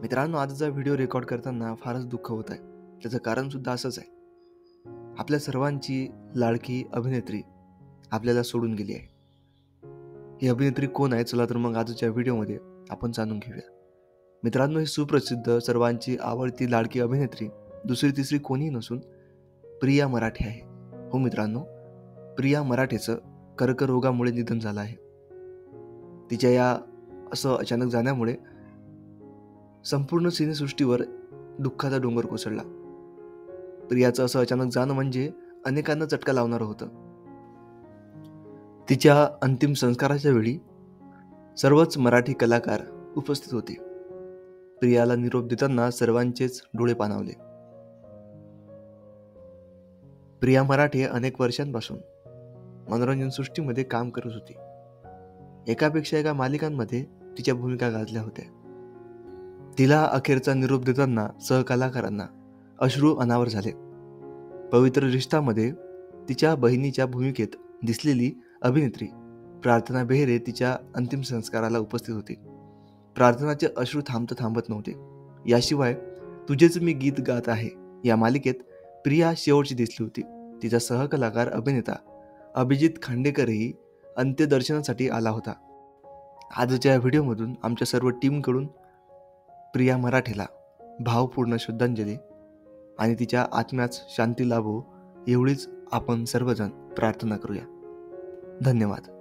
मित्रांनो, आजचा video record करताना फारच दुःख होत आहे. त्याचं कारण सुद्धा असंच आहे. आपल्या सर्वांची लाडकी अभिनेत्री आपल्याला सोडून गेली आहे. ही अभिनेत्री कोण आहे? चला तर मग आजच्या व्हिडिओमध्ये आपण जाणून घेऊया. मित्रांनो, ही सुप्रसिद्ध सर्वांची आवडती लाडकी अभिनेत्री दुसरी तिसरी कोणी नसून प्रिया मराठे आहे. हो मित्रांनो, प्रिया मराठेचं कर्करोगामुळे निधन झालं आहे. तिच्या या असं अचानक जाण्यामुळे संपूर्ण सिनेसृष्टीवर दुःखाचा डोंगर कोसळला. प्रियाचं असं अचानक जाणं म्हणजे अनेकांना चटका लावणारं होतं. तिच्या अंतिम संस्काराच्या वेळी सर्वच मराठी कलाकार उपस्थित होते. प्रियाला निरोप देताना सर्वांचेच डोळे पाणावले. प्रिया मराठे अनेक वर्षांपासून मनोरंजन सृष्टीमध्ये काम करत होती. एकापेक्षा एका मालिकांमध्ये तिच्या भूमिका गाजल्या होत्या. तिला अखेरचा निरोप देताना सहकलाकारांना अश्रू अनावर झाले. पवित्र रिश्तामध्ये तिच्या बहिणीच्या भूमिकेत दिसलेली अभिनेत्री प्रार्थना बेहरे तिच्या अंतिम संस्काराला उपस्थित होती. प्रार्थनाचे अश्रू थांबत नव्हते. याशिवाय तुझेच मी गीत गात आहे या मालिकेत प्रिया शेवटची दिसली होती. तिचा सहकलाकार अभिनेता अभिजित खांडेकरही अंत्यदर्शनासाठी आला होता. आजच्या व्हिडिओमधून आमच्या सर्व टीमकडून प्रिया मराठेला भावपूर्ण श्रद्धांजली आणि तिच्या आत्म्यास शांती लाभो एवढीच आपण सर्वजण प्रार्थना करूया. धन्यवाद.